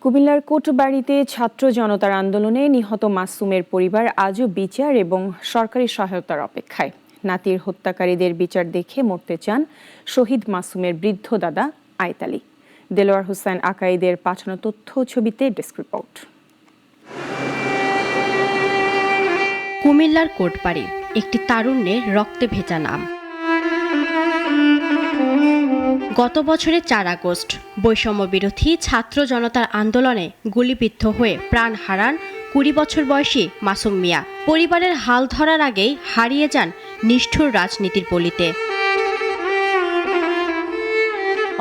কুমিল্লার কোটবাড়িতে ছাত্র জনতার আন্দোলনে নিহত মাসুমের পরিবার আজও বিচার এবং সরকারি সহায়তার অপেক্ষায়। নাতির হত্যাকারীদের বিচার দেখে মরতে চান শহীদ মাসুমের বৃদ্ধ দাদা আয়তালি। দেলোয়ার হোসেন আকাইদের পাঠানো তথ্য ছবিতে ডেস্ক রিপোর্ট। কুমিল্লার কোটবাড়ি একটি তারুণ্যের রক্তে ভেজা নাম। গত বছরের 4 আগস্ট বৈষম্য বিরোধী ছাত্র জনতার আন্দোলনে গুলিবিদ্ধ হয়ে প্রাণ হারান 20 বছর বয়সী মাসুম মিয়া। পরিবারের হাল ধরার আগেই হারিয়ে যান নিষ্ঠুর রাজনীতির পলিতে।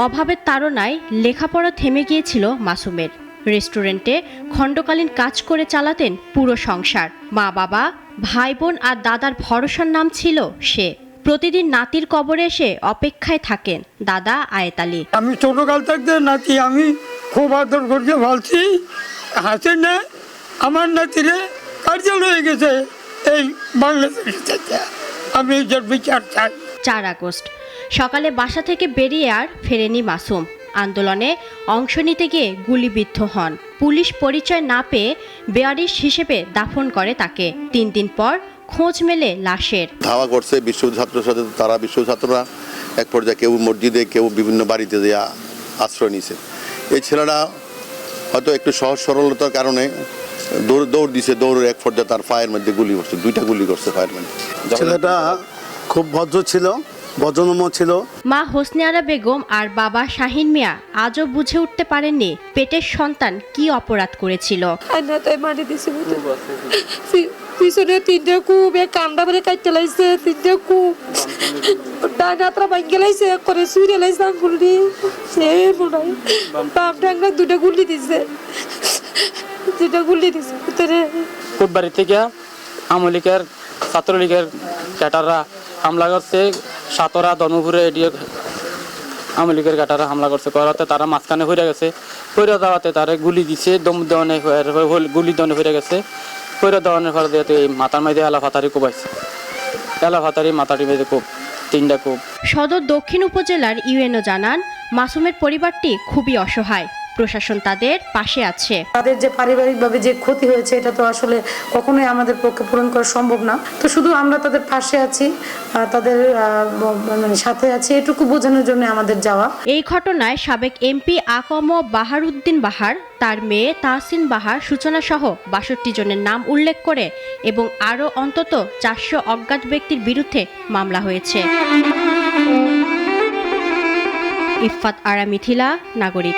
অভাবের তাড়নায় লেখাপড়া থেমে গিয়েছিল মাসুমের। রেস্টুরেন্টে খণ্ডকালীন কাজ করে চালাতেন পুরো সংসার। মা বাবা, ভাই বোন আর দাদার ভরসার নাম ছিল সে। প্রতিদিন নাতির কবরে এসে অপেক্ষায় থাকেন দাদা আয়তালি। আমি ছোটকাল থাকতে নাতি আমি খুব আদর করতে ভালছি, হাসেন না আমার নাতিরে কার্যালয়ে গেছে এই বাংলাদেশ থেকে। আমি এর বিচার চাই। 4 আগস্ট সকালে বাসা থেকে বেরিয়ে আর ফেরেনি মাসুম। আন্দোলনে অংশ নিতে গিয়ে গুলিবিদ্ধ হন। পুলিশ পরিচয় না পেয়ে বেয়ারিশ হিসেবে দাফন করে তাকে। 3 দিন পর খোঁজ মেলে লাশের। ধাওয়া করছে বিশ্ব ছাত্রের সাথে, তারা বিশ্ব ছাত্ররা এক পর্যায়ে কেউ মসজিদে, কেউ বিভিন্ন বাড়িতে দেওয়া আশ্রয় নিছে। এই ছেলেরা হয়তো একটু সহজ সরলতার কারণে দৌড় দিছে, দৌড়ের এক পর্যায়ে তার পায়ের মধ্যে গুলি করছে, 2টা গুলি করছে পায়ের মধ্যে। ছেলেটা খুব ভদ্র ছিল, বজনম্য ছিল। মা হোসনে আরা বেগম আর বাবা শাহিন মিয়া আজও বুঝে উঠতে পারেননি পেটের সন্তান কি অপরাধ করেছিল। পিছনে 3টা কূপ, কান্দা করে কাটতে লাইছে, 3টা কূপ ডাঙাত্রা ভাঙ্গে লাইছে, করে সুইরে লাইছে আঙ্গুল দিয়ে। সে মনে হয় বাপ ডাঙ্গা 2টা গুলি দিছে, 2টা গুলি দিছে ভিতরে। কোটবাড়ি থেকে আমলিকের ছাত্রলীগের ক্যাটাররা হামলা করছে, সাতরা ধর্মপুরে এডিয়ে আমলিকের ক্যাটাররা হামলা করছে, করাতে তারা মাঝখানে হয়ে গেছে। হয়ে যাওয়াতে তারা গুলি দিছে, দম দেওয়ানে গুলি দনে হয়ে গেছে। হয়ে দেওয়ানের ফলে এই মাথার মধ্যে এলা ফাতারি কোবাইছে, এলা ফাতারি মাথাটির মধ্যে কোপ, 3টা কোপ। সদর দক্ষিণ উপজেলার ইউএনও জানান মাসুমের পরিবারটি খুবই অসহায়। প্রশাসন তাদের পাশে আছে। তাদের যে পারিবারিকভাবে যে ক্ষতি হয়েছে এটা তো আসলে কখনোই আমাদের পক্ষে পূরণ করা সম্ভব না। তো শুধু আমরা তাদের পাশে আছি, তাদের সাথে আছি, এটুকু বোঝানোর জন্য আমাদের যাওয়া। এই ঘটনায় সাবেক এমপি আকম বাহারউদ্দিন বাহার, তার মেয়ে তাহসিন বাহার সূচনা সহ 62 জনের নাম উল্লেখ করে এবং আরও অন্তত 400 অজ্ঞাত ব্যক্তির বিরুদ্ধে মামলা হয়েছে। ইফফাত আরা মিথিলা, নাগরিক।